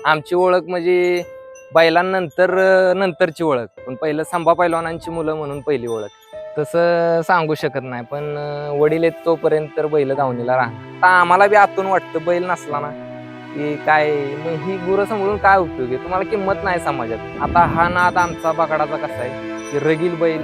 आमची ओळख म्हणजे बैलांनंतर नंतरची ओळख, पण पहिलं संभा पैलवानांची मुलं म्हणून पहिली ओळख. तसं सांगू शकत नाही, पण वडील आहेत तोपर्यंत तर बैल दावणीला राहणार. आता आम्हाला बी आतून वाटतं बैल नसला ना की काय, मग ही गुरं सांभाळून काय उपयोग आहे, तुम्हाला किंमत नाही समाजात. आता हा नाद आमचा बगाडाचा कसा आहे की रगील बैल,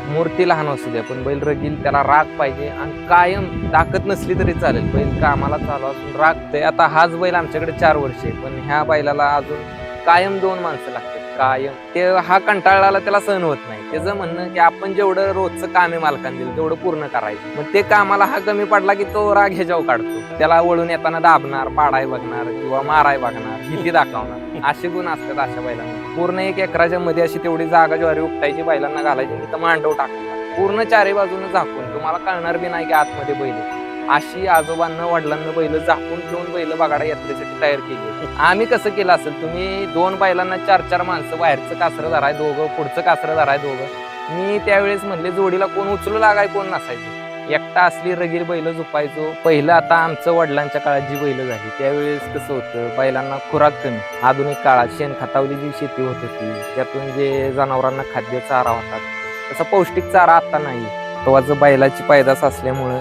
मूर्ती लहान असू द्या पण बैल रगील, त्याला राग पाहिजे आणि कायम ताकद नसली तरी चालेल, बैल कामाला चालू असून रागतंय. आता हाच बैल आमच्याकडे 4 वर्ष आहे, पण ह्या बैलाला अजून कायम 2 माणसं लागतात कायम. ते हा कंटाळाला त्याला सहन होत नाही. त्याचं म्हणणं की आपण जेवढं रोजचं काम आहे मालकांनी दिलं तेवढं पूर्ण करायचं. मग ते कामाला हा कमी पडला की तो राग ह्याच्यावर काढतो. त्याला वळून येताना दाबणार, पाडाय बघणार किंवा माराय बघणार, भीती दाखवणार, असे गुण असतात अशा बैलांना. पूर्ण 1 एकराच्या मध्ये अशी तेवढी जागा ज्वारी उपटायची, बैलांना घालायची, तिथं मांडव टाकायचा, पूर्ण 4 बाजूने झाकून, तुम्हाला कळणार बी नाही की आतमध्ये बैल आहे. अशी आजोबांना वडिलांना बैल झाकून ठेवून बैल बगाडा यात्रेसाठी तयार केली. आम्ही कसं केलं असेल, तुम्ही 2 बैलांना 4-4 माणसं, बाहेरचं कासरं धराय दोघं, पुढचं कासरं धराय दोघं. मी त्यावेळेस म्हणले जोडीला कोण उचलू लागाय कोण नसायचं, एकटा असली रगीर बैल झुपायचो. पहिलं आता आमचं वडिलांच्या काळात जी बैल झाली त्यावेळेस कसं होतं, बैलांना खुराक कमी. आधुनिक काळात शेणखतावली जी शेती होत होती त्यातून जे जनावरांना खाद्य चारा होता तसा पौष्टिक चारा आता नाही. तेव्हाच बैलाची पैदास असल्यामुळं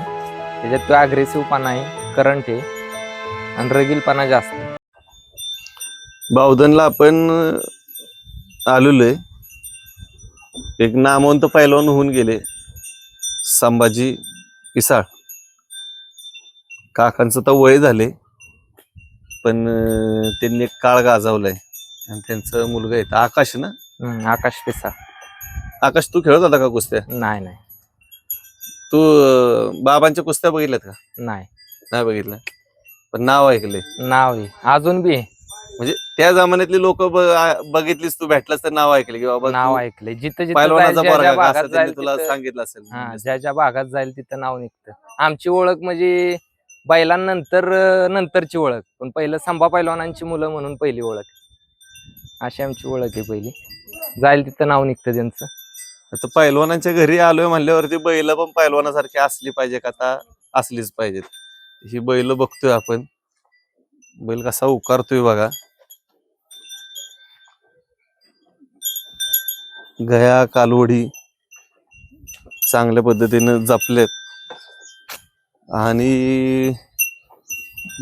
त्याच्यात तो अग्रेसिव्हपणा आहे, करंट आहे आणि रगीलपणा जास्त. बावधनला आपण आलेलो आहे. एक नामवंत पैलवान होऊन गेले संभाजी पिसाळ. काकांचं तर वय झाले, पण त्यांनी एक काळ गाजवलाय आणि त्यांचं मुलगा आहे आकाश ना. आकाश पिसाळ. आकाश, तू खेळत होता का कुस्त्या? नाही नाही. तू बाबांच्या कुस्त्या बघितल्यात का? नाही नाही बघितलं, पण नाव ऐकलंय. नाव आहे अजून बी. म्हणजे त्या जमान्यातली लोक बघितलीस, तू भेटलास तर नाव ऐकले की बाबा नाव ऐकलंय. जिथं पैलवानाचा जिथं पोरगा भागात असं त्यांनी जाईल तुला तिथं, सांगितलं असेल. ज्या ज्या भागात जाईल तिथं नाव निघतं. आमची ओळख म्हणजे बैलांनंतर नंतरची ओळख, पण पहिलं संभा पैलवानांची मुलं म्हणून पहिली ओळख. अशी आमची ओळख आहे पहिली. जाईल तिथं नाव निघतं त्यांचं. आता पैलवानांच्या घरी आलोय म्हणल्यावरती बैल पण पैलवानासारखी असली पाहिजे का? आता असलीच पाहिजेत. ही बैल बघतोय आपण, बैल कसा उकारतोय बघा. गया कालवडी चांगल्या पद्धतीने जपलेत आणि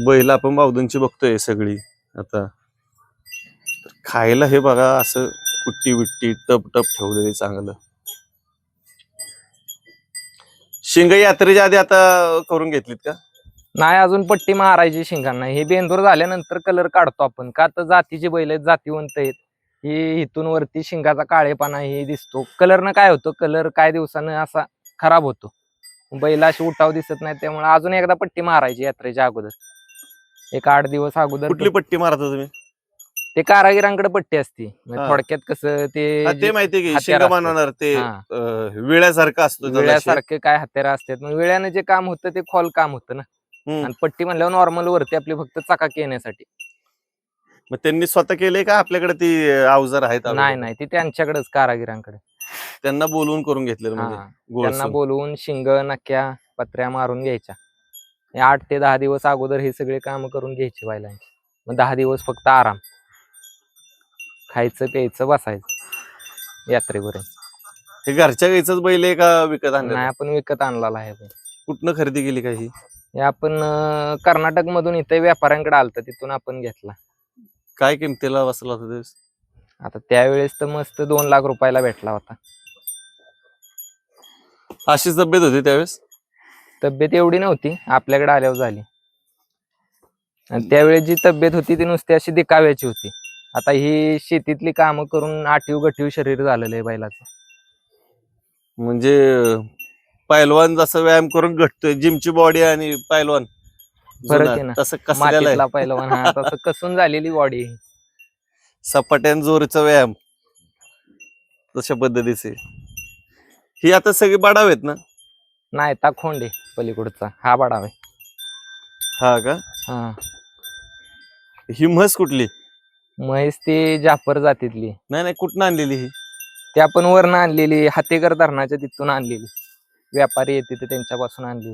बैल आपण बावधनची बघतोय सगळी. आता खायला हे बघा असं कुट्टी बिट्टी टप टप ठेवलेली चांगलं. शिंग यात्रेच्या आधी आता करून घेतलीत का? नाही, अजून पट्टी मारायची शिंगांना. हे बेंदूर झाल्यानंतर कलर काढतो आपण, का तर जातीचे बैल आहेत, जातीवंत आहेत. ही इथून वरती शिंगाचा काळेपणा हे दिसतो. कलरनं काय होतं, कलर काय दिवसानं असा खराब होतो, बैल अशी उठाव दिसत नाही. त्यामुळे अजून एकदा पट्टी मारायची यात्रेच्या अगोदर, एक 8 दिवस अगोदर. कुठली पट्टी मारता तुम्ही? ते कारागिरांकडे पट्टी असते. हा. थोडक्यात कसं ते माहितीये की हत्यार शिंग असतं. बनवणार ते हा. विळ्यासारखं असतं, विळ्यासारखे काय हत्यार असतात. मग विळ्यानं जे काम होतं ते खोल काम होतं ना. आणि पट्टी म्हणल्यावर नॉर्मल वरती आपली फक्त चकाकी येण्यासाठी. मग त्यांनी स्वतः केले का आपल्याकडे ती अवजार आहेत? नाही नाही, ती त्यांच्याकडेच, कारागिरांकडे. त्यांना बोलवून करून घेतलेलं म्हणजे त्यांना बोलवून शिंग, नक्या, पत्र्या मारून घ्यायच्या. 8 ते 10 दिवस अगोदर हे सगळे काम करून घ्यायचे बैलांची. मग 10 दिवस फक्त आराम, खायचं प्यायचं बसायचं यात्रेपर्यंत. हे घरच्या गाईचंच बैल आहे का विकत आणलं? नाही, आपण विकत आणलेला आहे. कुठनं खरेदी केली काही? हे आपण कर्नाटक मधून इथे व्यापाऱ्यांकडे आलतं, तिथून आपण घेतला. काय किमतीला बसला होता दिवस? आता त्यावेळेस तर मस्त 2 लाख रुपयाला भेटला होता. अशी तब्येत होती त्यावेळेस? तब्येत एवढी नव्हती, आपल्याकडे आल्यावर झाली. आणि त्यावेळेस जी तब्येत होती ती नुसती अशी दिखाव्याची होती. आता ही शेतीतली कामं करून आठीव गठीव शरीर झालेलं आहे बैलाचं. म्हणजे पैलवान जसं व्यायाम करून घटतोय, जिमची बॉडी आणि पैलवान फरक आहे ना. तसं कसलेला मातीतला पैलवान, हा, तसं कसून झालेली बॉडी. सपाट्यान जोरचा व्यायाम तशा पद्धतीचे. ही आता सगळी बाडाव आहेत ना? नाही, ताखोंडे पलीकडचा हा बडाव आहे. हा का? हा. ही म्हस कुठली? म्हैस ती जाफर जातीतली. नाही नाही, कुठनं आणलेली ही? ती आपण वरनं आणलेली, हातेकर धरणाच्या तिथून आणलेली. व्यापारी येते ते त्यांच्यापासून आणली.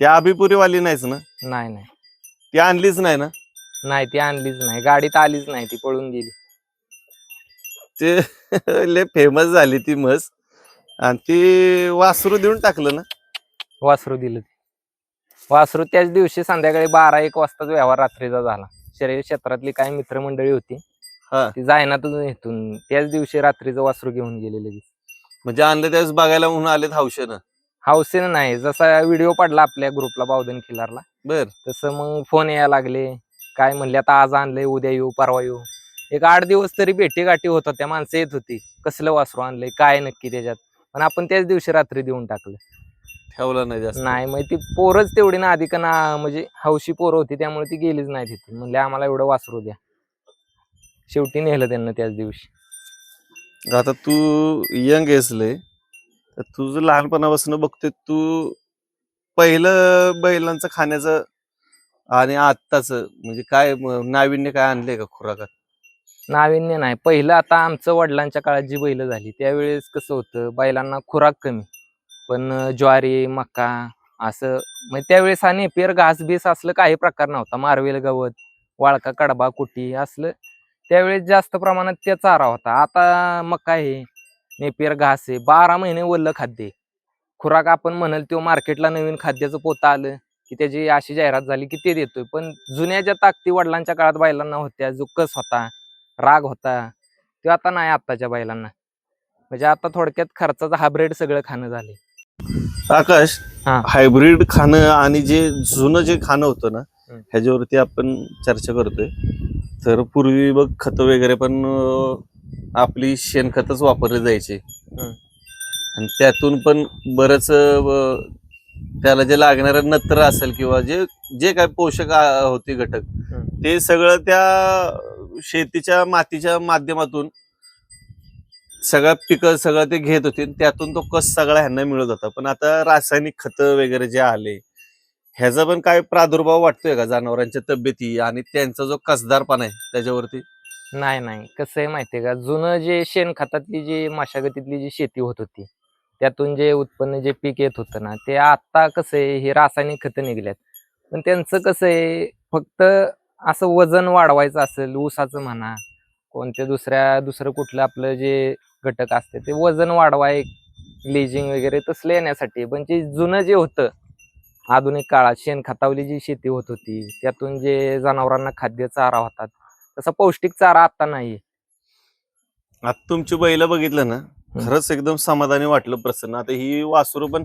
ती आबिपुरी वाली नाहीच ना? नाही नाही, ती आणलीच नाही ना? नाही ती आणलीच नाही, गाडीत आलीच नाही, ती पळून गेली. ते लय फेमस झाली ती म्हस आणि ती वासरू देऊन टाकलं ना. वासरू दिलं ते. वासरू त्याच दिवशी संध्याकाळी 12-1 वाजताच व्यवहार रात्रीचा झाला. शर्यत क्षेत्रातली काही मित्रमंडळी होती, हा ती जायनातून इथून त्याच दिवशी रात्रीचं वासरू घेऊन गेले लगेच. म्हणजे आणलं त्यावेळेस बघायला म्हणून आलेत हौशेनं. हौसेनं नाही, जसा व्हिडिओ पडला आपल्या ग्रुपला बावधन खिलारला, बर तसं मग फोन यायला लागले. काय म्हणले आता आज आणलंय, उद्या येऊ, परवा येऊ. एक 8 दिवस तरी भेटीगाठी होत होत्या, माणसं येत होती. कसलं वासरू आणलंय, काय नक्की त्याच्यात. पण आपण त्याच दिवशी रात्री देऊन टाकलं. ठेवलं नाही जास्त. नाही मग ती पोरच तेवढी ना आधी का ना, म्हणजे हौशी पोरं होती त्यामुळे ती गेलीच नाही तिथून. म्हणले आम्हाला एवढं वासरू द्या. शेवटी नेलं त्यांना त्याच दिवशी. आता तू यंग आहेस लय, तर तुझं लहानपणापासून बघतोय तू पहिलं बैलांचं खाण्याचं आणि आत्ताच म्हणजे काय नाविन्य काय आणलंय का खुराकात? नाविन्य नाही, पहिलं आता आमचं वडिलांच्या काळात जी बैल झाली त्यावेळेस कसं होतं, बैलांना खुराक कमी, पण ज्वारी मका असं, म्हणजे त्यावेळेस हा नेपियर घास बीस असलं काही प्रकार नव्हता. मारवेल गवत, वाळका कडबा कुटी असलं त्यावेळेस जास्त प्रमाणात त्या चारा होता. आता मका आहे, नेपियर घास आहे, 12 महिने वल्ल खाद्य आहे. खुराक आपण म्हणाल तो मार्केटला नवीन खाद्याचं पोतं आलं की त्याची अशी जाहिरात झाली की ते देतोय, पण जुन्या ज्या ताकदी वडिलांच्या काळात बैलांना होत्या, जो कस होता, राग होता, तो आता नाही आत्ताच्या बैलांना. म्हणजे आता थोडक्यात खर्चाचं हायब्रिड सगळं खाणं झाले. आकाश, हा. हायब्रिड खाणं आणि जे जुनं जे खाणं होतं ना, ह्याच्यावरती आपण चर्चा करतोय. तर पूर्वी बघ खत वगैरे पण आपली शेणखतच वापरली जायची आणि त्यातून पण बरंच त्याला जे लागणारं नत्र असेल किंवा जे जे काय पोषक होते घटक, ते सगळं त्या शेतीच्या मातीच्या माध्यमातून सगळं पिकं सगळं ते घेत होते, त्यातून तो कस सगळा ह्यांना मिळत होता. पण आता रासायनिक खतं वगैरे जे आले, ह्याचा पण काय प्रादुर्भाव वाटतोय का जनावरांच्या तब्येती आणि त्यांचा जो कसदारपणा आहे त्याच्यावरती? नाही कसं आहे माहितीये का, जुनं जे शेणखतातली जी मशागतीतली जी शेती होत होती, त्यातून जे उत्पन्न जे पीक येत होतं ना, ते आता कसं आहे, हे रासायनिक खतं निघल्यात. पण त्यांचं कसं आहे, फक्त असं वजन वाढवायचं असेल ऊसाचं म्हणा, कोणत्या दुसरं कुठलं आपलं जे घटक असते ते वजन वाढवाय, ग्लेजिंग वगैरे तसलं येण्यासाठी. पण जे जुनं जे होतं आधुनिक काळात शेणखतावली जी शेती होत होती, त्यातून जे जनावरांना खाद्य चारा होता, तसा पौष्टिक चारा आता नाही. आता तुमची बैल बघितलं ना, खरंच एकदम समाधानी वाटलं, प्रसन्न. आता ही वासरू पण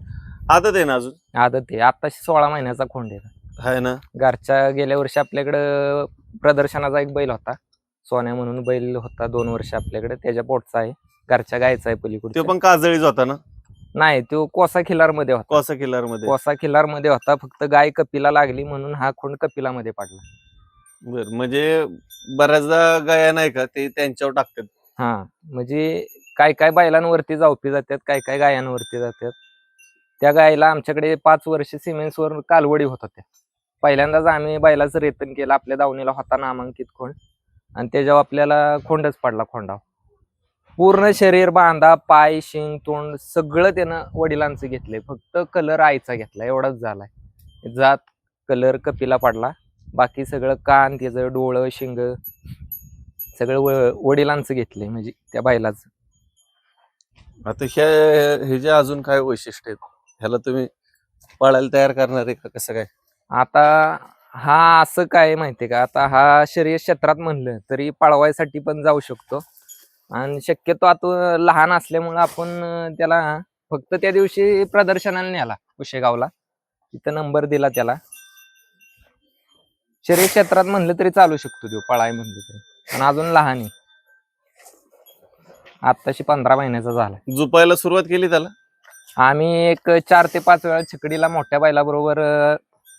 आदत आहे ना अजून? आदत आहे, आताशी 16 महिन्याचा खोंड आहे ना. घरच्या गेल्या वर्षी आपल्याकडं प्रदर्शनाचा एक बैल होता, सोन्या म्हणून बैल होता, 2 वर्ष आपल्याकडे, त्याच्या पोटचा आहे, घरच्या गायचा आहे तो पलीकडे. पण काजळीच होता ना? नाही, तो कोसा खिलार मध्ये होता. कोसा किल्लार मध्ये. कोसा खिलार मध्ये होता, फक्त गाय कपिला लागली म्हणून हा खोंड कपिलामध्ये पडला. बर, म्हणजे बऱ्याचदा गाया नाही का ते त्यांच्यावर टाकतात. हा, म्हणजे काय काय बैलांवरती जावपी जातात, काय काय गायांवरती जातात. त्या गायला आमच्याकडे 5 वर्ष सिमेंट्सवर कालवडी होत होत्या. पहिल्यांदाच आम्ही बैलाचं रेतन केलं, आपल्या दावणीला होता नामांकित खोंड, आणि त्याच्यावर आपल्याला खोंडच पडला खोंडावर. पूर्ण शरीर, बांधा, पाय, शिंग, तोंड सगळं त्यानं वडिलांचं घेतलंय, फक्त कलर आईचा घेतला एवढाच झालाय. जात कलर कपिला पडला, बाकी सगळं कान त्याचं, डोळं, शिंग सगळं वडिलांचं घेतलंय, म्हणजे त्या बैलाचं. आता हे जे अजून काय वैशिष्ट्य आहेत, ह्याला तुम्ही पळायला तयार करणार आहे का कसं काय? आता हा असं काय माहितीये का, आता हा शर्यत क्षेत्रात म्हणलं तरी पळवायसाठी पण जाऊ शकतो, आणि शक्यतो आता लहान असल्यामुळे आपण त्याला फक्त त्या दिवशी प्रदर्शनाला नेला कुशेगावला, तिथं नंबर दिला त्याला. शर्यत क्षेत्रात म्हणलं तरी चालू शकतो तो, पळाय म्हणलं तरी, पण अजून लहान आहे, आत्ताशी 15 महिन्याचा झाला. झुपायला सुरुवात केली त्याला? आम्ही एक 4 ते 5 वेळा छकडीला मोठ्या बैलाबरोबर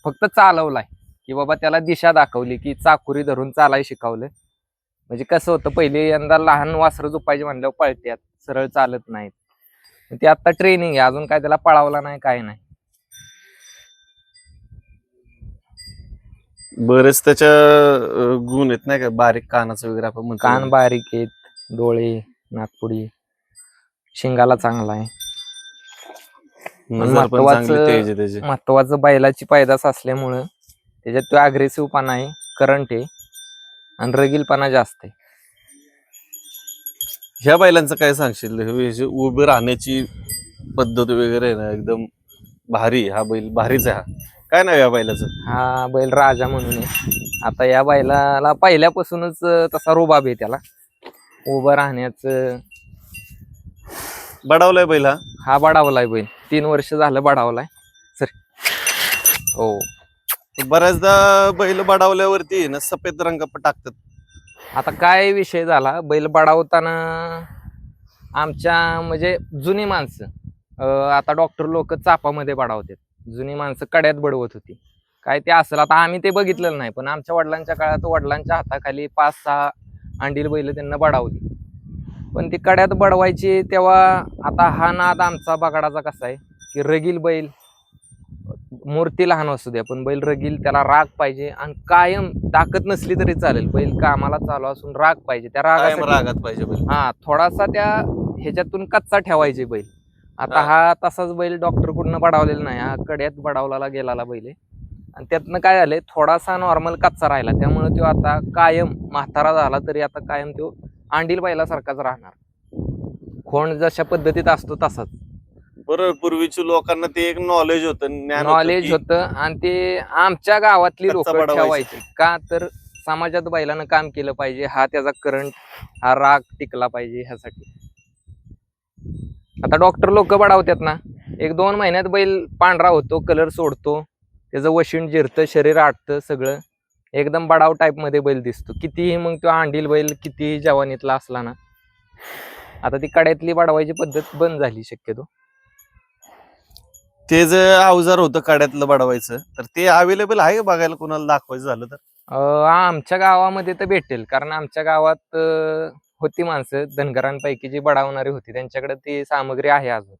फक्त चालवलाय, की बाबा त्याला दिशा दाखवली, की चाकुरी धरून चालाय शिकवलं. म्हणजे कसं होतं, पहिले यंदा लहान वासरं झोपायची म्हणल्यावर पळत्यात, सरळ चालत नाहीत. ते आता ट्रेनिंग आहे, अजून काय त्याला पळावला नाही, काय नाही. बरेच त्याच्या गुण आहेत नाही का, बारीक कानाचं वगैरे आपण म्हणतो. कान बारीक आहेत, डोळे, नागपुडी, शिंगाला चांगला आहे. नजर पण चांगली, तेज आहे त्याची. महत्वाचं बैलाची पैदास असल्यामुळं त्याच्यात तो अग्रेसिव्ह पाना आहे, करंट आहे, आणि रगीलपणा जास्त आहे. ह्या बैलांचं काय सांगशील? हे जे उभे राहण्याची पद्धत वगैरे आहे ना एकदम भारी. हा बैल भारीच आहे. हा काय नाव या बैलाचं? हा बैल राजा म्हणून आहे. आता या बैलाला पहिल्यापासूनच तसा रुबाब आहे त्याला उभं राहण्याचं. बडावलाय बैल हा? हा बडावलाय बैल, 3 वर्ष झालं बडावलाय सर. हो. बऱ्याचदा बैल बडावल्यावरती ना सफेद रंग टाकतात. आता काय विषय झाला, बैल बडावताना आमच्या म्हणजे जुनी माणसं आता डॉक्टर लोक चापामध्ये बडावतात. जुनी माणसं कड्यात बडवत होती. काय ते असेल आता आम्ही ते बघितलेलं नाही, पण आमच्या वडिलांच्या काळात वडिलांच्या हाताखाली 5-6 अंडील बैल त्यांना बडावली. पण ती कड्यात बडवायची तेव्हा. आता हा नाद आमचा बगाडाचा कसा आहे की रगील बैल, मूर्ती लहान असू द्या पण बैल रगील, त्याला राग पाहिजे आणि कायम ताकद नसली तरी चालेल, बैल कामाला चालू असून राग पाहिजे. त्या रागात पाहिजे बैल. हा थोडासा त्या ह्याच्यातून कच्चा ठेवायचे बैल. आता हा तसाच बैल डॉक्टर कडून बडावलेला नाही, हा कड्यात बडावला गेलेला बैल आहे. आणि त्यातनं काय झालंय, थोडासा नॉर्मल कच्चा राहिला, त्यामुळे तो आता कायम म्हातारा झाला तरी आता कायम तो अंडील बैलासारखाच राहणार. खोंड जशा पद्धतीत असतो तसाच. बरोबर. पूर्वीच्या लोकांना ते एक नॉलेज होतं, नॉलेज होतं. आणि ते आमच्या गावातली लोक कच्चा बडवायचे. ठेवायची का तर समाजात बैलानं काम केलं पाहिजे, हा त्याचा करंट, हा राग टिकला पाहिजे ह्यासाठी. आता डॉक्टर लोक बडावतात ना, 1-2 महिन्यात बैल पांढरा होतो, कलर सोडतो, त्याचं वशिंड जिरतं, शरीर आटतं, सगळं एकदम बडाव टाईप मध्ये बैल दिसतो. कितीही मग तो अंडील बैल कितीही जवानीतला असला ना. आता ती कड्यातली बडवायची पद्धत बंद झाली शक्यतो. ते जे अवजार होतं काड्यातलं बडवायचं, तर ते अवेलेबल आहे बघायला कोणाला दाखवायचं झालं तर? आमच्या गावामध्ये तर भेटेल, कारण आमच्या गावात होती माणसं धनगरांपैकी जी बडावणारी होती, त्यांच्याकडे ती सामग्री आहे अजून.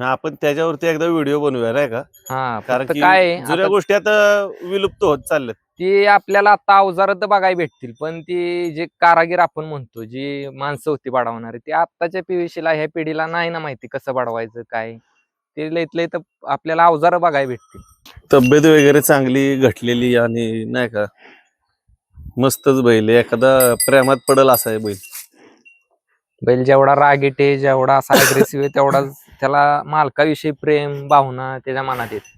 आपण त्याच्यावरती एकदा व्हिडिओ बनवूया नाही का? हा कारण फक्त की काय जुन्या गोष्टी आता विलुप्त होत चालल्यात. ती आपल्याला आता अवजार तर बघायला भेटतील, पण ती जे कारागीर आपण म्हणतो, जी माणसं होती बडवणारी, ती आत्ताच्या पिढीला, ह्या पिढीला नाही ना माहिती कसं बडवायचं काय. ते लईत तर आपल्याला अवजार बघायला भेटतील. तब्येत वगैरे चांगली घटलेली आणि नाही का मस्तच बैल. एखादा प्रेमात पडल असा आहे बैल. बैल जेवढा रागीट आहे, जेवढा असा अग्रेसिव्ह आहे, तेवढा त्याला मालकाविषयी प्रेम भावना त्याच्या मनात येते.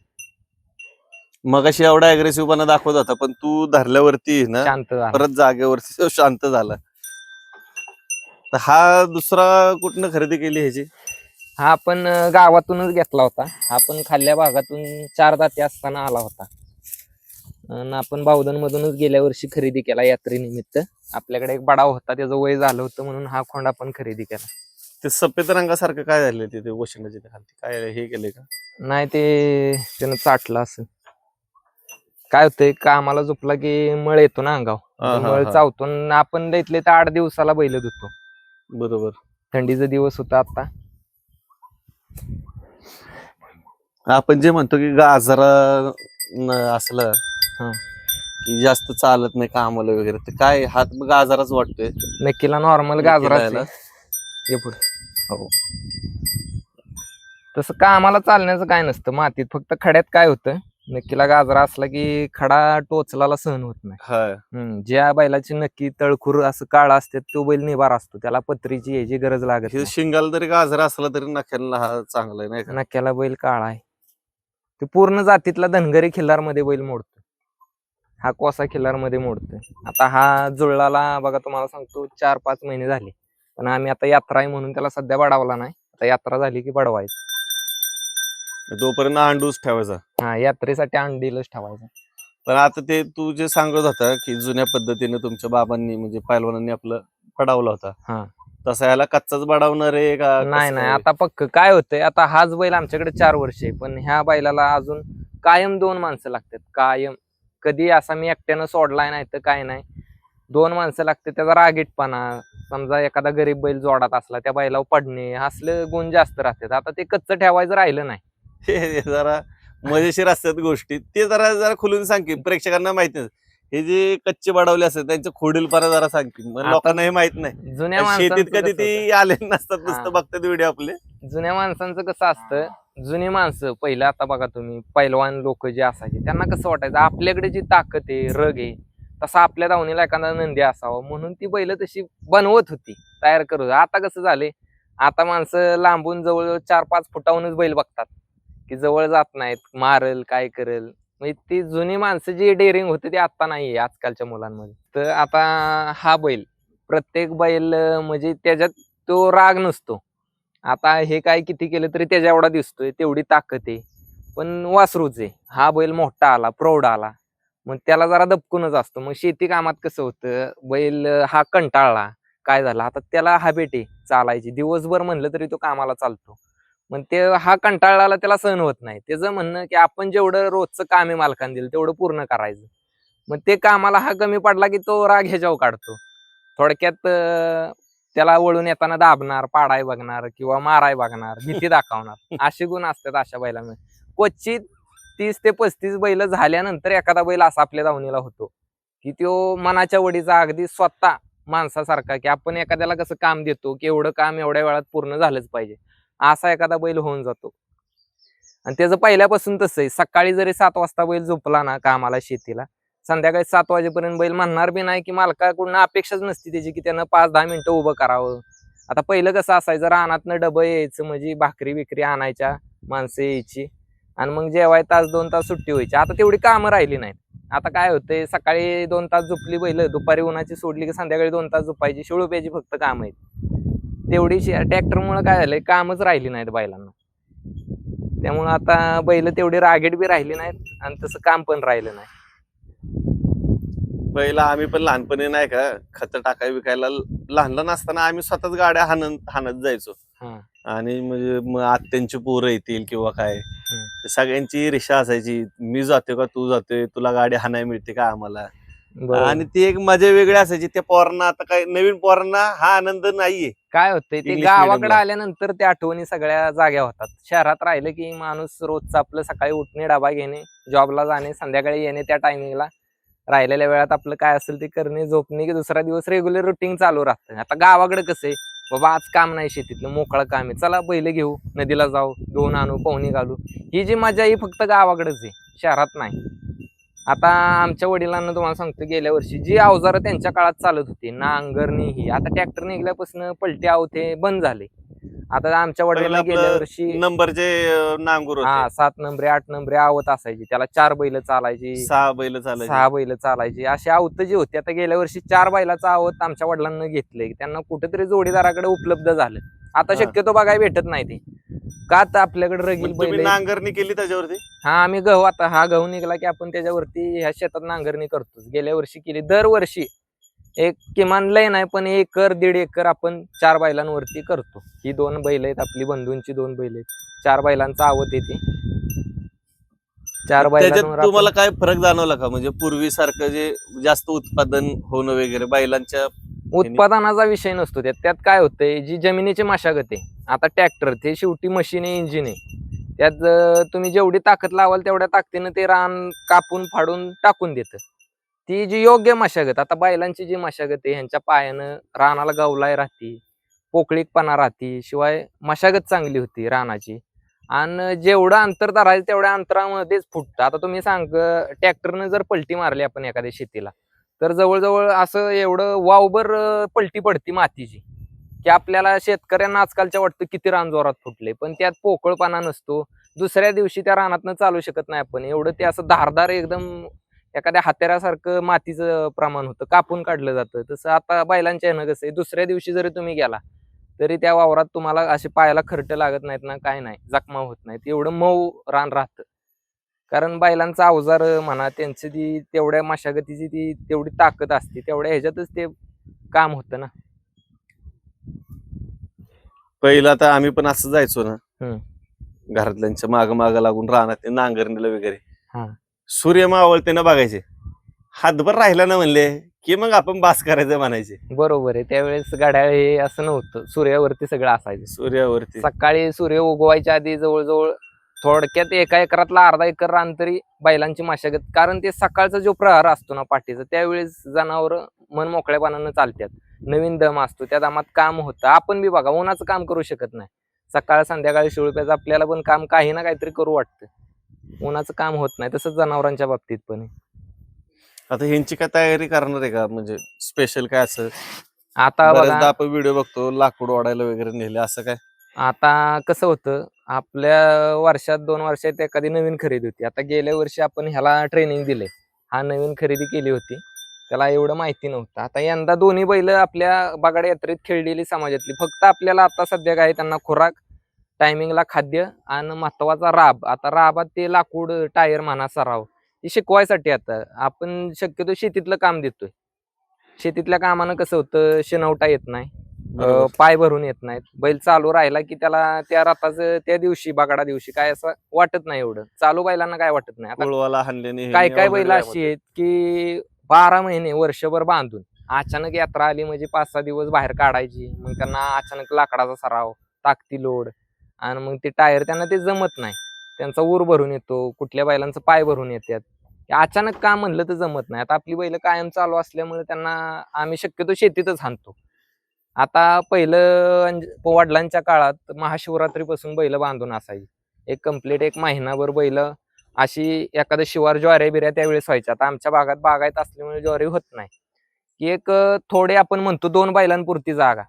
मग अशी एवढा अग्रेसिव्ह पणा दाखवत होता, पण तू धरल्यावरती ना शांत झाला. परत जागेवरती शांत झाला. तर हा दुसरा कुठनं खरेदी केली ह्याची? हा आपण गावातूनच घेतला होता. हा पण खाल्ल्या भागातून 4 दाते असताना आला होता. आणि आपण बावधन मधूनच गेल्या वर्षी खरेदी केला यात्रेनिमित्त. आपल्याकडे एक बडाव होता, त्याचं वय झालं होतं म्हणून हा खोंड आपण खरेदी केला. ते सफेद रंगासारखं काय झालं ते वशिंडाच्या खाली काय हे केलंय का? नाही ते त्यानं चाटलं असं. काय होतंय, कामाला झोपला की मळ येतो ना अंगावर, मळ चावतो. आपण इथले तर 8 दिवसाला बैल धुतो. बरोबर. थंडीचा दिवस होता आता. आपण जे म्हणतो की गाजरा असलं की जास्त चालत नाही कामाला वगैरे, तर काय हात मग गाजराच वाटतोय? नक्कीला नॉर्मल गाजरा पुढे. हो. तसं कामाला चालण्याचं काय नसतं मातीत. फक्त खड्यात काय होतं, नक्कीला गाजरा असला की खडा टोचलाला सहन होत नाही. ज्या बैलाची नक्की तळखुर असं काळा असते तो बैल निभार असतो, त्याला पत्रीची याची गरज लागत नाही. शिंगाला तरी गाजरा असला तरी नख्याला हा चांगला आहे नाही का? नक्क्याला बैल काळा आहे. ते पूर्ण जातीतला धनगरी खिल्लार मध्ये बैल मोडतो. हा कोसा खिल्लार मध्ये मोडतोय. आता हा जुळलाला बघा, तुम्हाला सांगतो 4-5 महिने झाले, पण आम्ही आता यात्रा आहे म्हणून त्याला सध्या बडावला नाही. आता यात्रा झाली की बडवायचं. तोपर्यंत अंडूच ठेवायचा. हा यात्रेसाठी अंडीलच ठेवायचं. पण आता ते तू जे सांगत होता की जुन्या पद्धतीने तुमच्या बाबांनी म्हणजे पैलवानांनी आपलं बडावला होता, तसा याला कच्चाच बडावणार आहे का? नाही, आता पक्क काय होतंय, आता हाच बैल आमच्याकडे 4 वर्ष आहे, पण ह्या बैलाला अजून कायम 2 माणसं लागतात. कायम कधी असा मी एकट्यानं सोडलाय नाही तर काय नाही, 2 माणसं लागते. त्याचा रागीटपणा, समजा एखादा गरीब बैल जोडात असला त्या बैलावर पडणे, असले गुण जास्त राहतात. आता ते कच्चं ठेवायचं राहिलं नाही. हे जरा मजेशीर असतात गोष्टी. ते जरा खुलून सांग की प्रेक्षकांना माहिती नाही. हे जे कच्चे बडवले असतात त्यांचं खोडीलपणा जरा सांग की, लोकांना हे माहित नाही. जुन्या शेतीत कधी ती आले नसतात, नुसतं बघतात व्हिडिओ आपले. जुन्या माणसांचं कसं असतं, जुनी माणसं पहिलं, आता बघा तुम्ही पैलवान लोक जे असायचे त्यांना कसं वाटायचं, आपल्याकडे जी ताकद आहे, रग आहे, तसा आपल्या दावणीला एखादा नंदी असावा म्हणून ती बैल तशी बनवत होती, तयार करत होती. आता कसं झाले, आता माणसं लांबून जवळ 4-5 फुटाहूनच बैल बघतात, की जवळ जात नाहीत, मारल काय करेल. म्हणजे ती जुनी माणसं जी डेअरिंग होती ती आता नाहीये आजकालच्या मुलांमध्ये. तर आता हा बैल, प्रत्येक बैल म्हणजे त्याच्यात तो राग नसतो. आता हे काय किती केलं तरी त्याच्या एवढा दिसतोय, तेवढी ताकद आहे. पण वासरूच आहे. हा बैल मोठा आला, प्रौढ आला, मग त्याला जरा दबकूनच असतो. मग शेती कामात कसं होतं, बैल हा कंटाळला, काय झालं, आता त्याला हॅबिट आहे चालायची. दिवसभर म्हणलं तरी तो कामाला चालतो. मग ते हा कंटाळाला त्याला सहन होत नाही. त्याचं म्हणणं की आपण जेवढं रोजचं काम आहे मालकाने दिलं तेवढं पूर्ण करायचं. मग ते कामाला हा कमी पडला की तो राग ह्याच्यावर काढतो. थोडक्यात त्याला वळून येताना दाबणार, पाडाय बघणार किंवा माराय बघणार, भीती दाखवणार, असे गुण असतात अशा बैलांमध्ये. क्वचित 30 ते 35 बैल झाल्यानंतर एखादा बैल असा आपल्या दावणीला होतो की तो मनाच्या वडीचा अगदी स्वतः माणसासारखा, की आपण एखाद्याला कसं काम देतो की एवढं काम एवढ्या वेळात पूर्ण झालंच पाहिजे, असा एखादा बैल होऊन जातो. आणि त्याचं पहिल्यापासून तसं आहे. सकाळी जरी 7 वाजता बैल झोपला ना कामाला शेतीला, संध्याकाळी 7 वाजेपर्यंत बैल म्हणणार बी नाही, की मालकाकडून अपेक्षाच नसती त्याची की त्यानं 5-10 मिनिटं उभं करावं. आता पहिलं कसं असायचं, रानातनं डबं यायचं म्हणजे भाकरी बिकरी आणायच्या, माणसं यायची आणि मग जेवाय 1-2 तास सुट्टी व्हायची. आता तेवढी कामं राहिली नाहीत. आता काय होतंय, सकाळी 2 तास झोपली बैल, दुपारी उन्हाची सोडली की संध्याकाळी 2 तास झोपायची, शिळोप्याची फक्त काम आहेत. तेवढी ट्रॅक्टरमुळे काय झालंय, कामच राहिली नाहीत बैलांना. त्यामुळे आता बैल तेवढी रागीट बी राहिली नाहीत आणि तसं काम पण राहिलं नाही. पहिला आम्ही पण लहानपणी नाही का खत टाकाय विकायला लहान लहान असताना आम्ही स्वतःच गाड्या हाणत जायचो. हा. आणि म्हणजे मग आत्यांची पोरं येतील किंवा काय, तर सगळ्यांची रिक्षा असायची, मी जातोय का तू जातोय, तुला गाडी हाणाय मिळते का आम्हाला. आणि ती एक मजा वेगळी असायची. त्या पोरांना आता काय नवीन पोरांना हा आनंद नाहीये. काय होतंय, ते इंग्लिश गावाकडे medium ला. आल्यानंतर त्या आठवणी सगळ्या जाग्या होतात. शहरात राहिलं की माणूस रोजचं आपलं सकाळी उठणे, डबा घेणे, जॉबला जाणे, संध्याकाळी येणे, त्या टायमिंगला राहिलेल्या वेळात आपलं काय असेल ते करणे, झोपणे, की दुसरा दिवस रेग्युलर रुटीन चालू राहतं. आता गावाकडे कसं आहे, बाबा आज काम नाही शेतीतलं, मोकळं काम आहे, चला बैल घेऊ, नदीला जाऊ, घेऊन आणू, पोहणी घालू. ही जी मजा ही फक्त गावाकडेच आहे, शहरात नाही. आता आमच्या वडिलांना तुम्हाला सांगतो, गेल्या वर्षी जी अवजारं त्यांच्या काळात चालत होती, नांगरणी ही, आता ट्रॅक्टर निघल्यापासून पलटी आवते बंद झाले. आता आमच्या पहिलं वडिलांना गेल्या आपलं वर्षी नंबरचे नांगूर होते, 7 नंबरे 8 नंबरे आवत असायची, त्याला 4 बैल चालायची, 6 बैल चालायचे. 6 बैल चालायची, अशी आवत जी होती. आता गेल्या वर्षी 4 बैलाचा आवत आमच्या वडिलांना घेतले, त्यांना कुठेतरी जोडीदाराकडे उपलब्ध झालं. आता हा. शक्यतो बघायला भेटत नाही ते, का तर आपल्याकडे रगील मग तुम्ही बैल. नांगरणी केली त्याच्यावरती? हा, आम्ही गहू, आता हा गहू निघाला की आपण त्याच्यावरती ह्या शेतात नांगरणी करतोच. गेल्या वर्षी केली. दरवर्षी एक किमान लय नाही पण 1 एकर 1.5 एकर आपण 4 बैलांवरती करतो. ही 2 बैल आहेत, आपली बंधूंची 2 बैल आहेत, 4 बैलांचा आवत येते. 4 त्याच्यात बैलांवर तुम्हाला आपण काय फरक जाणवला का? म्हणजे पूर्वीसारखं जे जास्त उत्पादन होणं वगैरे बैलांच्या उत्पादनाचा विषय नसतो त्यात. त्यात काय होतंय, जी जमिनीची मशागत आहे, आता ट्रॅक्टर ते शेवटी मशीन आहे, इंजिन आहे. त्यात तुम्ही जेवढी ताकद लावाल तेवढ्या ताकदीनं ते रान कापून फाडून टाकून देतं. ती जी योग्य मशागत, आता बैलांची जी मशागत आहे ह्यांच्या पायानं रानाला गवलाय राहती, पोकळीकपणा राहती, शिवाय मशागत चांगली होती रानाची. आणि जेवढं अंतर धरायचं तेवढ्या अंतरामध्येच फुटतं. आता तुम्ही ट्रॅक्टरनं जर पलटी मारली आपण एखाद्या शेतीला, तर जवळजवळ असं एवढं वावभर पलटी पडती मातीची, की आपल्याला शेतकऱ्यांना आजकालच्या वाटतं किती रान जोरात फुटले, पण त्यात पोकळपणा नसतो. दुसऱ्या दिवशी त्या रानातनं चालू शकत नाही आपण, एवढं ते असं धारदार एकदम एखाद्या हातेऱ्यासारखं मातीचं प्रमाण होतं, कापून काढलं जातं. तसं आता बैलांच्या ह्यानं कसं आहे, दुसऱ्या दिवशी जरी तुम्ही गेला तरी त्या वावरात तुम्हाला असे पायाला खर्ट लागत नाहीत ना, काय नाही, जखमा होत नाहीत, एवढं मऊ रान राहतं. कारण बैलांचा अवजार म्हणा, त्यांची ती तेवढ्या मशागतीची ती तेवढी ताकद असते, तेवढ्या ह्याच्यातच ते काम होतं ना. पहिलं आता आम्ही पण असं जायचो ना, हम्म. घरातल्यांच्या माग माग लागून राहणार ते नांगरणीला वगैरे. हा. सूर्य मावळते ना बघायचे, हातभर राहिला ना म्हणले की मग आपण बास करायचं म्हणायचे. बरोबर आहे, त्यावेळेस गाड्या हे असं नव्हतं, सूर्यावरती सगळं असायचं. सूर्यावरती सकाळी सूर्य उगवायच्या आधी जवळजवळ थोडक्यात 1 एकरातला अर्धा एकर रान तरी बैलांची मशागत, कारण ते सकाळचा जो प्रहार असतो ना पाठीचा, त्यावेळेस जनावर मन मोकळ्यापणानं चालतात, नवीन दम असतो, त्या दमात काम होतं. आपण बी बघा, उन्हाचं काम करू शकत नाही, सकाळ संध्याकाळी शिळप्याचं आपल्याला पण काम काही ना काहीतरी करू वाटतं, उन्हाचं काम होत नाही. तसंच जनावरांच्या बाबतीत पण आहे. आता ह्यांची काय तयारी करणार आहे का, म्हणजे स्पेशल काय असं? आता बऱ्याचदा बघा, आपण व्हिडिओ बघतो लाकूड ओढायला वगैरे नेले, असं काय? आता कसं होतं, आपल्या वर्षात 2 वर्षात एखादी नवीन खरेदी होती. आता गेल्या वर्षी आपण ह्याला ट्रेनिंग दिले, हा नवीन खरेदी केली होती, त्याला एवढं माहिती नव्हतं. आता यंदा दोन्ही बैल आपल्या बगाड यात्रेत खेळलेली समाजातली. फक्त आपल्याला आता सध्या काय, त्यांना खुराक, टायमिंगला खाद्य आणि महत्वाचा राब. आता राबात ते लाकूड, टायर म्हणा, सराव हे शिकवायसाठी आता आपण शक्यतो शेतीतलं काम देतोय. शेतीतल्या कामानं कसं होतं, शिणवटा येत नाही, बरोबर. पाय भरून येत नाहीत. बैल चालू राहिला की त्याला त्या रथाचं त्या दिवशी, बगाडा दिवशी काय असं वाटत नाही एवढं. चालू बैलांना काय वाटत नाही. आता कुळवाला हाणल्याने काय ह्यांनी काय ऑलरेडी बैल व्यायाम अशी होते. आहेत की 12 महिने, वर्षभर बांधून अचानक यात्रा आली म्हणजे 5-6 दिवस बाहेर काढायची. मग त्यांना अचानक लाकडाचा सराव, ताकती लोड, आणि मग ते टायर त्यांना ते जमत नाही. त्यांचा ऊर भरून येतो, कुठल्या बैलांचं पाय भरून येतात. हे अचानक काम म्हणलं तर जमत नाही. आता आपली बैल कायम चालू असल्यामुळे त्यांना आम्ही शक्यतो शेतीतच हाणतो. आता पहिलं वडिलांच्या काळात महाशिवरात्रीपासून बैल बांधून असायची. एक कंप्लीट एक महिनाभर बैल अशी एखादं शिवार ज्वाऱ्या बिऱ्या त्यावेळेस व्हायच्या. आता आमच्या भागात बागायत असल्यामुळे ज्वारी होत नाही, की एक थोडे आपण म्हणतो 2 बैलांपुरती जागा,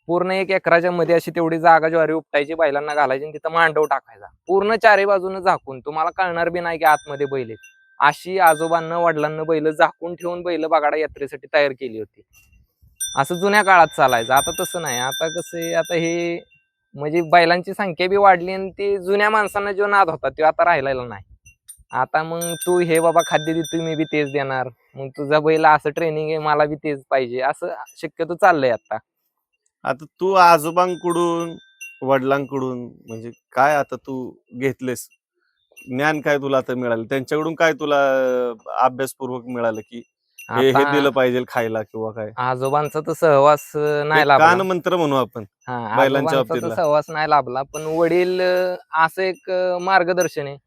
पूर्ण 1 एकराच्या मध्ये अशी तेवढी जागा ज्वारी उपटायची, बैलांना घालायची आणि तिथं मांडव टाकायचा. पूर्ण चारी बाजूनं झाकून, तुम्हाला कळणार बी नाही की आतमध्ये बैल आहेत. अशी आजोबांना, वडिलांना बैल झाकून ठेवून बैल बगाडा यात्रेसाठी तयार केली होती. असं जुन्या काळात चालायचं. आता तसं नाही. आता कसं आहे, आता हे म्हणजे बैलांची संख्या बी वाढली आणि ते जुन्या माणसांना जो नाद होता तो आता राहिलेला नाही. आता मग तू हे बाबा खाद्य देतोय, मी बी तेच देणार. मग तुझा बैल असं ट्रेनिंग आहे, मला बी तेच पाहिजे, असं शक्यतो चाललंय आता. आता तू आजोबांकडून, वडिलांकडून म्हणजे काय आता तू घेतलेस ज्ञान, काय तुला आता मिळालं त्यांच्याकडून, काय तुला अभ्यासपूर्वक मिळालं की हे आता हे दिलं पाहिजे खायला किंवा काय? आजोबांचा तर सहवास नाही एक लाभला. कान मंत्र म्हणू आपण हा, बैलांच्या आजोबांचा तर बाबतीतला. सहवास नाही लाभला, पण वडील असं एक मार्गदर्शन आहे.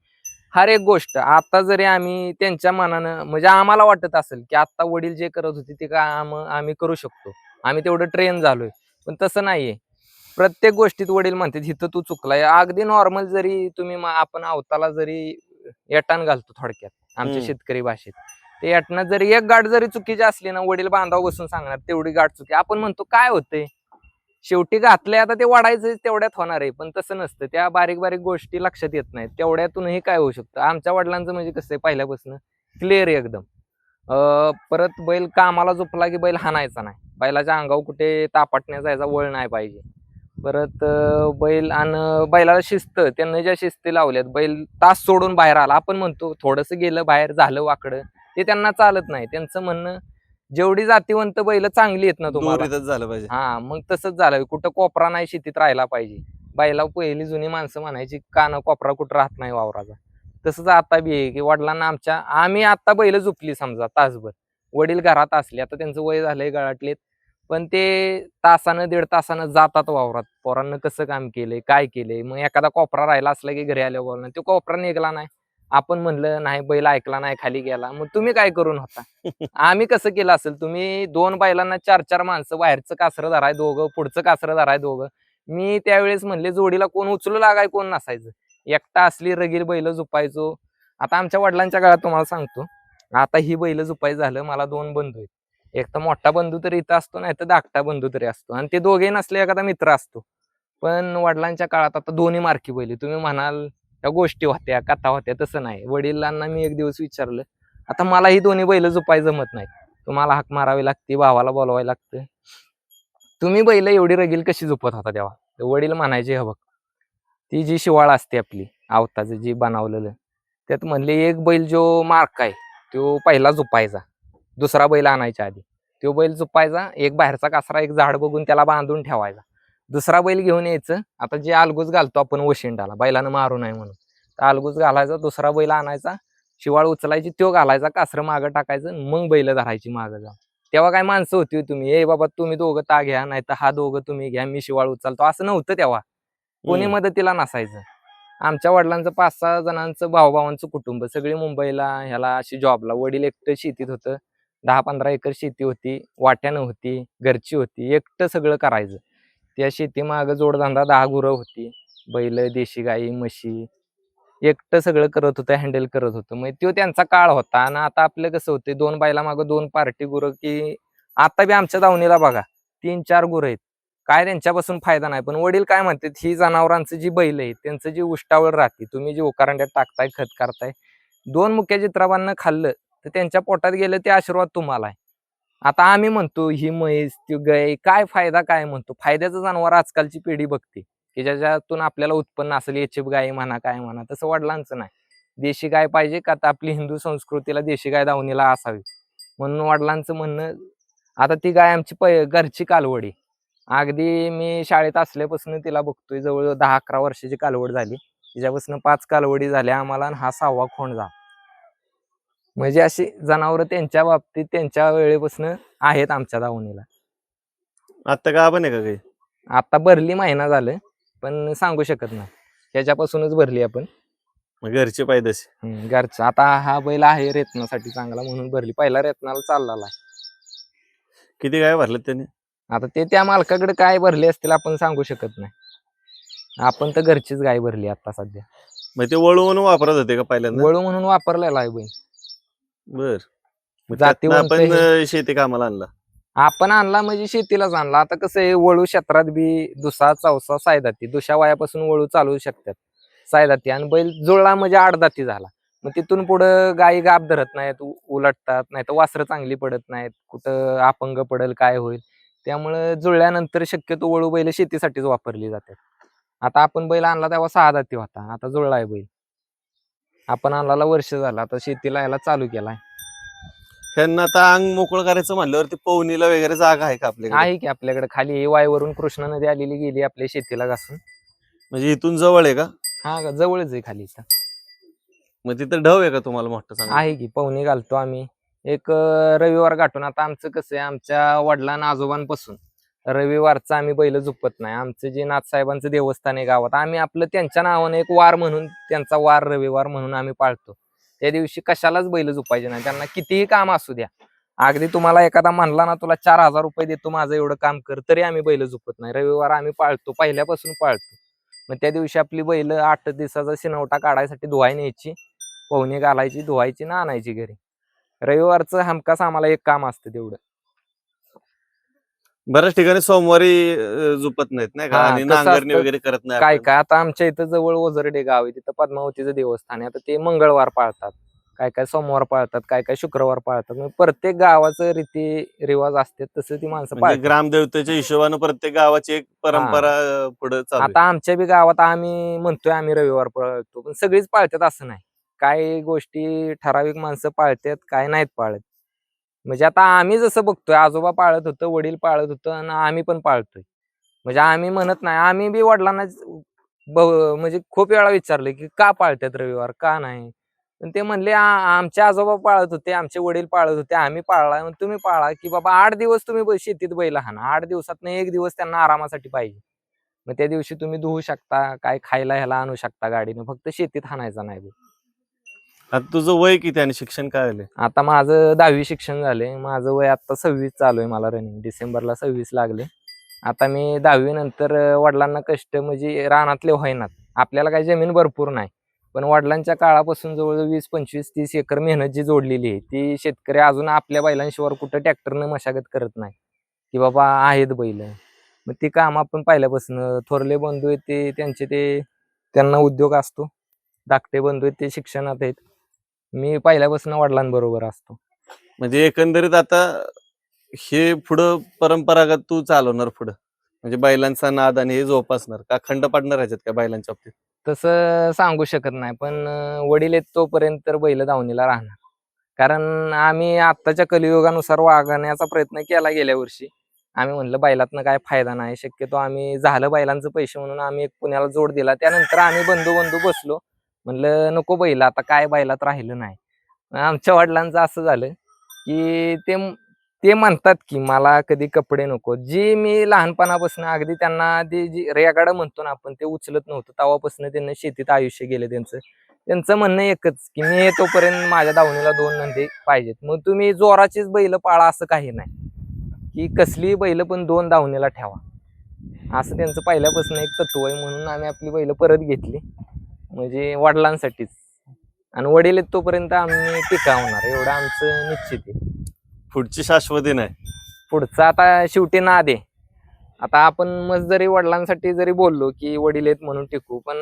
हर एक गोष्ट आता जरी आम्ही त्यांच्या मनानं, म्हणजे आम्हाला वाटत असेल की आता वडील जे करत होते ते काम आम्ही करू शकतो, आम्ही तेवढं ट्रेन झालोय, पण तसं नाहीये. प्रत्येक गोष्टीत वडील म्हणतात हिथं तू चुकलाय. अगदी नॉर्मल जरी तुम्ही आपण अवताला जरी येटान घालतो थोडक्यात आमच्या हम्म. शेतकरी भाषेत, ते येटणात जरी एक गाठ जरी चुकीची असली ना, वडील बांधाव बसून सांगणार तेवढी गाठ चुकी. आपण म्हणतो काय होतंय, शेवटी घातलंय आता ते वाढायचं तेवढ्यात होणार आहे, पण तसं नसतं. त्या बारीक बारीक गोष्टी लक्षात येत नाहीत, तेवढ्यातूनही काय होऊ शकतं. आमच्या वडिलांचं म्हणजे कसं आहे, पहिल्यापासून क्लिअर आहे एकदम. परत बैल कामाला झोपला की बैल हाणायचा नाही, बैलाच्या अंगावर कुठे तापाटण्या जायचा वळ नाही पाहिजे. परत बैल आणि बैलाला शिस्त, त्यांनी ज्या शिस्ती लावल्यात, बैल तास सोडून बाहेर आला, आपण म्हणतो थोडस गेलं बाहेर झालं वाकडं, ते त्यांना चालत नाही. त्यांचं म्हणणं, जेवढी जातीवंत बैल चांगली आहेत ना तुम्हाला, दोरीतच झालं पाहिजे. हा मग तसंच झालं. कुठं कोपरा नाही शेतीत राहायला पाहिजे. बैला पहिली जुनी माणसं म्हणायची काना कोपरा कुठं राहत नाही वावराचा. तसंच आता बी आहे की वडिलांना आमच्या, आम्ही आता बैल झोपली समजा तासभर, वडील घरात असले, आता त्यांचं वय झालंय गळाटलेत, पण ते तासानं 1.5 तासानं जातात वावरात. पोरांना कसं काम केलंय, काय केलंय, मग एखादा कोपरा राहिला असला की घरी आल्यावर बोलणार तो कोपरा निघाला नाही, आपण म्हणलं नाही, बैल ऐकला नाही, खाली गेला, मग तुम्ही काय करून होता. आम्ही कसं केलं असेल, तुम्ही 2 बैलांना 4-4 माणसं, बाहेरचं कासरं धराय दोघं, पुढचं कासरं धराय दोघं. मी त्यावेळेस म्हणले जोडीला कोण उचलू लागाय कोण नसायचं, एकटा असली रगील बैल झुपायचो. आता आमच्या वडिलांच्या काळात तुम्हाला सांगतो, आता ही बैल झुपायचं झालं, मला 2 बंधू आहेत. एक तर मोठा बंधू तरी इथं असतो, नाही तर धाकटा बंधू तरी असतो, आणि ते दोघे नसले एखादा मित्र असतो. पण वडिलांच्या काळात आता दोन्ही मार्की बैल. तुम्ही म्हणाल त्या गोष्टी होत्या, कथा होत्या, तसं नाही. वडिलांना मी एक दिवस विचारलं, आता मला ही दोन्ही बैल झुपाय जमत नाही, तुम्हाला हाक मारावी लागते, भावाला बोलवायला लागतं, तुम्ही बैल एवढी रगील कशी झुपत होता तेव्हा. तर वडील म्हणायचे, हे बघ, ती जी शिवाळ असते आपली आवताचं जी बनवलेलं, त्यात म्हणले एक बैल जो मार्क आहे तो पहिला झुपायचा, दुसरा बैल आणायच्या आधी तो बैल झुपायचा, एक बाहेरचा कासरा एक झाड बघून त्याला बांधून ठेवायचा, दुसरा बैल घेऊन यायचं. आता जे अलगूज घालतो आपण वशिंडाला बैलानं मारू नये म्हणून, तर अलगूज घालायचा, दुसरा बैल आणायचा, शिवाळ उचलायची, तो घालायचा, कासरं मागं टाकायचं, मग बैल धरायची मागं जाऊन. तेव्हा काय माणसं होती तुम्ही, ए बाबा तुम्ही दोघं ता घ्या, नाही तर हा दोघं तुम्ही घ्या, मी शिवाळ उचलतो, असं नव्हतं तेव्हा. कोणी मदतीला नसायचं. आमच्या वडिलांचं 5-6 जणांचं भावाभावांचं कुटुंब, सगळी मुंबईला ह्याला अशी जॉबला. वडील एकटं शेतीत होतं, 10-15 एकर शेती होती, वाट्यानं होती, घरची होती, एकटं सगळं करायचं. त्या शेती मागं जोडधंदा 10 गुरं होती, बैल, देशी गाई, म्हशी, एकटं सगळं करत होतं, हँडल करत होतं. मग तो त्यांचा काळ होता. आणि आता आपलं कसं होतं, 2 बैला मागं 2 पार्टी गुरं, की आता बी आमच्या दावणीला बघा 3-4 गुरं आहेत. काय त्यांच्यापासून फायदा नाही. पण वडील काय म्हणतात, ही जनावरांची जी बैल आहेत त्यांचं जी उष्टावळ राहते, तुम्ही जी उकारंड्यात टाकताय, खत करताय, 2 मुक्या चित्राबांना खाल्लं तर त्यांच्या पोटात गेलं ते आशीर्वाद तुम्हाला आहे. आता आम्ही म्हणतो ही म्हैस, ती गाय, काय फायदा काय म्हणतो? फायद्याचं जनावर आजकालची पिढी बघते, की ज्याच्यातून आपल्याला उत्पन्न असेल, एचएफ गाय म्हणा, काय म्हणा. तसं वडिलांचं नाही. देशी गाय पाहिजे का, तर आपली हिंदू संस्कृतीला देशी गाय दावणीला असावी. म्हणून वडिलांचं म्हणणं, आता ती गाय आमची घरची कालवडी. अगदी मी शाळेत असल्यापासून तिला बघतोय, जवळ 10-11 वर्षाची कालवड झाली. तिच्यापासून 5 कालवडी झाल्या आम्हाला, आणि हा 6वा खोंड झाला. म्हणजे अशी जनावरं त्यांच्या बाबतीत त्यांच्या वेळेपासून आहेत आमच्या दावणीला. आता गाभण आहे का काही? आता भरली महिना झालं, पण सांगू शकत नाही. त्याच्यापासूनच भरली आपण. मग घरचे पायदेशी. घरचं आता हा बैल आहे रेतनासाठी चांगला म्हणून भरली. पहिला रेतनाला चाललेला आहे. किती गाय भरल्यात त्यांनी? आता ते त्या मालकाकडे काय भरले असतील आपण सांगू शकत नाही. आपण तर घरचीच गाय भरली आता सध्या. मग ते वळू म्हणून वापरत होते का पहिल्यांदा? वळू म्हणून वापरलेला आहे बैल. बर. मग जातीवंत त्यातनं आपण हे. शेती कामाला आणला. आपण आणला म्हणजे शेतीलाच आणला. आता कसं आहे, वळू क्षेत्रात बी दुसा, चौसा, सायदाती, दुसऱ्या वयापासून वळू चालू शकतात. सायदाती आणि बैल जुळला म्हणजे आडदाती झाला. मग तिथून पुढं गायी गाब धरत नाहीत, उलटतात, नाही तर वासरं चांगली पडत नाहीत, कुठं अपंग पडेल, काय होईल. त्यामुळे जुळल्यानंतर शक्यतो वळू बैल शेतीसाठीच वापरली जातात. आता आपण बैल आणला तेव्हा 6 दाती होता, आता जुळलाय बैल. आपण आणला वर्ष झालं, आता शेतीला याला चालू केलाय. त्यांना आता अंग मोकळं करायचं म्हणल्यावरती पवनीला वगैरे जागा आहे का आपल्याकडे? आहे की आपल्याकडे खाली वायवरून कृष्णा नदी आलेली गेली आपल्या शेतीला घासून. म्हणजे इथून जवळ आहे का? हा जवळच आहे खाली इथं. मग तिथं ढव आहे का तुम्हाला मोठं चांगलं? आहे की पवनी घालतो आम्ही. एक रविवार गाठून. आता आमचं कसं आहे, आमच्या वडिलांना आजोबांपासून रविवारचं आम्ही बैल झुपत नाही. आमचं जे नाथसाहेबांचं देवस्थान आहे गावात, आम्ही आपलं त्यांच्या नावाने एक वार म्हणून, त्यांचा वार रविवार म्हणून आम्ही पाळतो. त्या दिवशी कशालाच बैल झुपायचे नाही. त्यांना कितीही काम असू द्या, अगदी तुम्हाला एखादा म्हणला ना, तुला 4,000 रुपये देतो माझं एवढं काम कर, तरी आम्ही बैल झुपत नाही. रविवार आम्ही पाळतो, पहिल्यापासून पाळतो. मग त्या दिवशी आपली बैल 8 दिवसाचा शिनवटा काढायसाठी धुवाय न्यायची, पवनी घालायची, धुवायची ना आणायची घरी. रविवारचं हमखास आम्हाला एक काम असतं तेवढं. बऱ्याच ठिकाणी सोमवारी झुपत नाहीत नाही का? हा, आणि कसं नांगरणी असतं, वगैरे करत नाही काय आपण. काय आता आमच्या इथं जवळ ओझरडे गाव आहे, तिथं पद्मावतीचं देवस्थान आहे. आता ते मंगळवार पाळतात, काय काय सोमवार पाळतात, काय काय शुक्रवार पाळतात. मग प्रत्येक गावाचं रीती रिवाज असतात, तसं ती माणसं म्हणजे पाळतात. ग्रामदेवतेच्या हिशोबानं प्रत्येक गावाची एक परंपरा पुढे चालू आहे. आता आमच्या बी गावात आम्ही म्हणतोय आम्ही रविवार पाळतो, पण सगळीच पाळतात असं नाही. काही गोष्टी ठराविक माणसं पाळतात, काय नाहीत पाळत. म्हणजे आता आम्ही जसं बघतोय, आजोबा पाळत होतं, वडील पाळत होतं, आणि आम्ही पण पाळतोय. म्हणजे आम्ही म्हणत नाही, आम्ही बी वडिलांना म्हणजे खूप वेळा विचारलं की का पाळतात रविवार, का नाही. पण ते म्हणले आमचे आजोबा पाळत होते, आमचे वडील पाळत होते, आम्ही पाळला, मग तुम्ही पाळा की बाबा. 8 दिवस तुम्ही शेतीत बैल हाणा, 8 दिवसात 1 दिवस त्यांना आरामासाठी पाहिजे. मग त्या दिवशी तुम्ही धुवू शकता, काय खायला ह्याला आणू शकता गाडीनं, फक्त शेतीत हाणायचा नाही बैल. आता तुझं वय किती आणि शिक्षण काय झालंय? आता माझं 10वी शिक्षण झाले. माझं वय आता 26 चालू आहे. मला रनिंग डिसेंबरला 26 लागले. आता मी 10वी नंतर वडिलांना कष्ट म्हणजे रानातले होईनात. आपल्याला काही जमीन भरपूर नाही, पण वडिलांच्या काळापासून जवळजवळ 20, 25, 30 एकर मेहनत जी जोडलेली आहे, ती शेतकरी अजून आपल्या बैलांशिवाय कुठं ट्रॅक्टरनं मशागत करत नाही, की बाबा आहेत बैल. मग ती काम आपण पहिल्यापासून, थोरले बंधू आहेत ते त्यांचे त्यांना उद्योग असतो. धाकटे बंधू आहेत ते शिक्षणात आहेत. मी पहिल्यापासून वडिलांबरोबर असतो. म्हणजे एकंदरीत आता हे पुढं परंपरागत तू चालवणार पुढं, म्हणजे बैलांचा नाद आणि हे जोपासणार का? खंड पाडणार ह्याच्यात का बैलांच्या बाबतीत? तसं सांगू शकत नाही, पण वडील आहेत तोपर्यंत तर बैल दावणीला राहणार. कारण आम्ही आत्ताच्या कलियुगानुसार वागण्याचा प्रयत्न केला गेल्या वर्षी. आम्ही म्हणलं बैलातनं काय फायदा नाही. शक्यतो आम्ही झालं बैलांचं पैसे म्हणून आम्ही एक पुण्याला जोड दिला. त्यानंतर आम्ही बंधू बसलो. म्हणलं नको बैल, आता काय बैलात राहिलं नाही. आमच्या वडिलांचं असं झालं की ते म्हणतात की मला कधी कपडे नको. जी मी लहानपणापासून अगदी त्यांना ती जी रेगाडं म्हणतो ना आपण, ते उचलत नव्हतं. तेव्हापासून त्यांना शेतीत आयुष्य गेले त्यांचं. त्यांचं म्हणणं एकच की मी तोपर्यंत माझ्या दावणीला 2 नंदी पाहिजेत. मग तुम्ही जोराचीच बैल पाळा असं काही नाही, की कसली बैल पण 2 दावणीला ठेवा, असं त्यांचं पहिल्यापासून एक तत्व आहे. म्हणून आम्ही आपली बैल परत घेतली. म्हणजे वडिलांसाठीच, आणि वडील आहेत तोपर्यंत आम्ही टिकावणार एवढं आमचं निश्चित आहे. पुढची शाश्वती नाही. पुढचं आता शेवटी नाद आहे. आता आपण मस्त जरी वडिलांसाठी जरी बोललो की वडील आहेत म्हणून टिकू, पण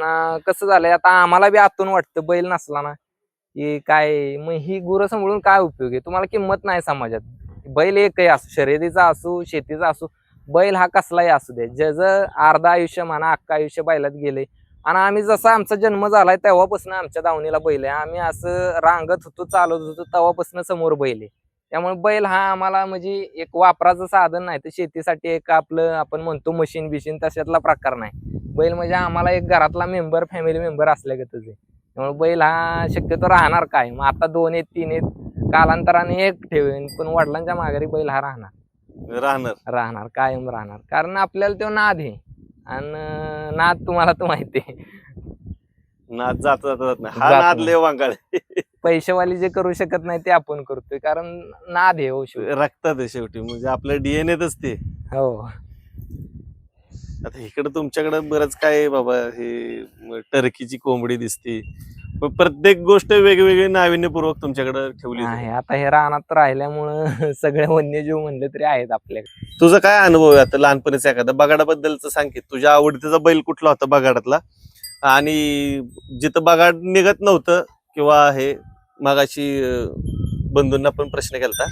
कसं झालंय आता आम्हाला बी आतून वाटतं बैल नसला ना की काय, मग ही गुरं सांभाळून काय उपयोग आहे, तुम्हाला किंमत नाही समाजात. बैल एकही असू, शर्यतीचा असू, शेतीचा असू, बैल हा कसलाही असू दे, ज्याचं अर्ध आयुष्य म्हणा अख्खं आयुष्य बैलात गेले. आणि आम्ही जसा आमचा जन्म झालाय तेव्हापासून आमच्या दावणीला बैल आहे. आम्ही असं रांगत होतो, चालत होतो, तेव्हापासून समोर बैल आहे. त्यामुळे बैल हा आम्हाला म्हणजे एक वापराचं साधन नाही, तर शेतीसाठी एक आपलं आपण म्हणतो मशीन बिशीन तशातला प्रकार नाही. बैल म्हणजे आम्हाला एक घरातला मेंबर, फॅमिली मेंबर असल्यागतच आहे. त्यामुळे बैल हा शक्यतो राहणार काय, मग आता 2 आहेत 3 आहेत, कालांतराने एक ठेवेन, पण वडिलांच्या माघारी बैल हा राहणार कायम राहणार. कारण आपल्याला तो नाद आहे, आणि नाद तुम्हाला तर माहिती आहे, नाद जात नाही. हा जात नाद नाही. लय वांगाळ आहे. पैशावाली जे करू शकत नाही ते आपण करतोय, कारण नाद आहे हो शेवटी. रक्तात आहे शेवटी, म्हणजे आपल्या डीएनएतच ते. हो. आता इकडे तुमच्याकडे बरंच काय आहे बाबा, हे टर्कीची कोंबडी दिसते, पण प्रत्येक गोष्ट वेगवेगळी नाविन्यपूर्वक तुमच्याकडे ठेवली आहे. जाते. आता हे रानात राहिल्यामुळं सगळे वन्यजीव म्हणले तरी आहेत आपल्याकडे. तुझा काय अनुभव आहे आता लहानपणीचा एखादा बगाडाबद्दलचं सांग की. तुझ्या आवडतीचा बैल कुठला होता बगाडातला, आणि जिथं बगाड निघत नव्हतं किंवा हे मागाशी बंधूंना पण प्रश्न केलता,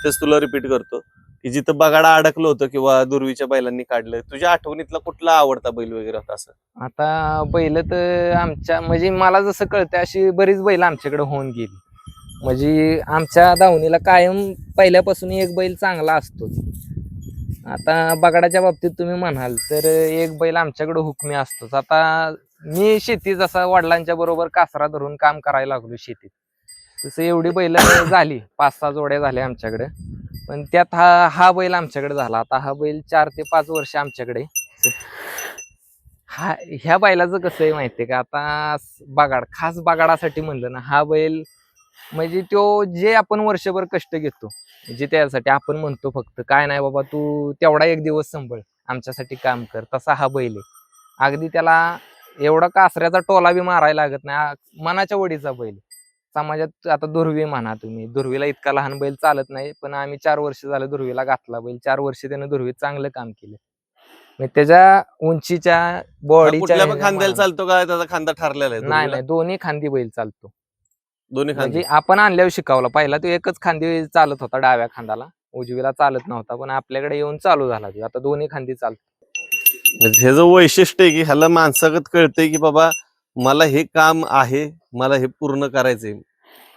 तेच तुला रिपीट करतो की जिथं बगाडा अडकलं होतं किंवा दुर्वीच्या बैलांनी काढलं, तुझ्या आठवणीतला कुठला आवडता बैल वगैरे होता असं? आता बैल तर आमच्या म्हणजे मला जसं कळतं अशी बरीच बैल आमच्याकडे होऊन गेली. म्हणजे आमच्या दावणीला कायम पहिल्यापासून एक बैल चांगला असतोच. आता बगाडाच्या बाबतीत तुम्ही म्हणाल तर एक बैल आमच्याकडे हुकमी असतोच. आता मी शेती जसा वडिलांच्या बरोबर कासरा धरून काम करायला लागलो शेतीत, तसं एवढी बैल झाली, 5-6 जोड्या झाल्या आमच्याकडे. पण त्यात हा बैल आमच्याकडे झाला. आता हा बैल 4 ते 5 वर्ष आमच्याकडे. ह्या बैलाचं कसं आहे माहितीये का, आता बगाड खास बगाडासाठी म्हणलं ना, हा बैल म्हणजे तो जे आपण वर्षभर कष्ट घेतो म्हणजे त्यासाठी आपण म्हणतो फक्त काय नाही बाबा तू तेवढा एक दिवस संभळ आमच्यासाठी काम कर, तसा हा बैल आहे. अगदी त्याला एवढा कासऱ्याचा टोला बी मारायला लागत नाही, मनाच्या वडीचा बैल. समाजात आता दुर्वी म्हणा तुम्ही, दुर्वीला इतका लहान बैल चालत नाही, पण आम्ही 4 वर्ष झालं दुर्वीला घातला बैल. 4 वर्ष त्यानं दुर्वीत चांगलं काम केलं. म्हणजे त्याच्या उंचीच्या हा बॉडीच्या कुठल्या पण खांद्याला चालतो का, त्याचा खांदा ठरलेला आहे नाही दुर्वीला? नाही, दोन्ही खांदी बैल चालतो. दोन्ही खांदे. म्हणजे आपण आणल्यावर शिकवला, पहिला तो एकच खांदी चालत होता डाव्या खांदाला, उजवीला चालत नव्हता, पण आपल्याकडे येऊन चालू झाला तो. आता दोन्ही खांदी चालतो. म्हणजे हे जो वैशिष्ट्य आहे की ह्याला माणसागत कळतंय की बाबा मला हे काम आहे, मला हे पूर्ण करायचंय.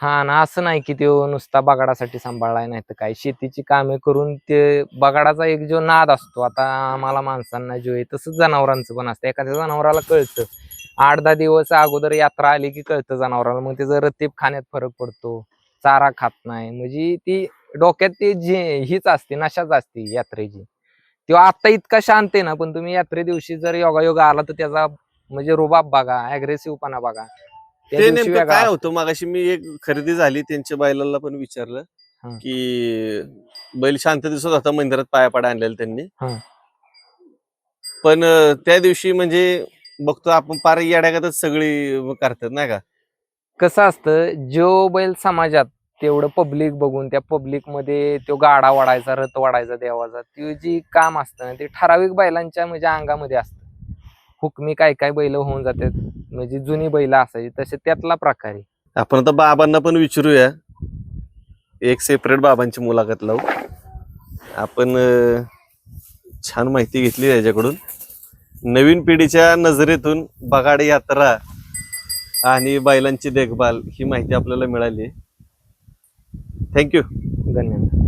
हा ना, असं नाही की तो नुसता बगाडासाठी सांभाळलाय, नाही तर काय शेतीची कामे करून ते बगाडाचा एक जो नाद असतो, आता आम्हाला माणसांना जो आहे तसंच जनावरांचं पण असतं. एखाद्या जनावराला कळतं 8-10 दिवस अगोदर यात्रा आली की कळतं जनावराला, मग त्याचं रतीब खाण्यात फरक पडतो, चारा खात नाही, म्हणजे ती डोक्यात ती जी हीच असते, नशाच असते यात्रेची. तेव्हा आता इतका शांत आहे ना, पण तुम्ही यात्रे दिवशी जर योगायोगा आला तर त्याचा म्हणजे रुबाब बघा, अग्रेसिव्हपणा बघा. त्या ते दिवशी नेमकं वेगळा काय असतो. होतं, मागाशी मी एक खरेदी झाली त्यांच्या बैलाला पण विचारलं हा. की बैल शांत दिसत होता, मंदिरात पाया पाडा आणलेला त्यांनी. हा. पण त्या दिवशी म्हणजे बघतो आपण पार येड्यागतच सगळी करतात नाही का. कसं असतं, जो बैल समाजात तेवढं पब्लिक बघून त्या पब्लिक मध्ये तो गाडा वाढायचा, रथ वाढायचा देवाचा, ते जी काम असतं ना ते ठराविक बैलांच्या म्हणजे अंगामध्ये असतं. हुकमी काय काय बैल होऊन जातात, म्हणजे जुनी बैल असायची तसे त्यातला प्रकार आहे. आपण आता बाबांना पण विचारूया, एक सेपरेट बाबांची मुलाखत लावू आपण. छान माहिती घेतली त्याच्याकडून. नवीन पिढीच्या नजरेतून बगाड यात्रा आणि बैलांची देखभाल ही माहिती आपल्याला मिळाली. थँक्यू. धन्यवाद.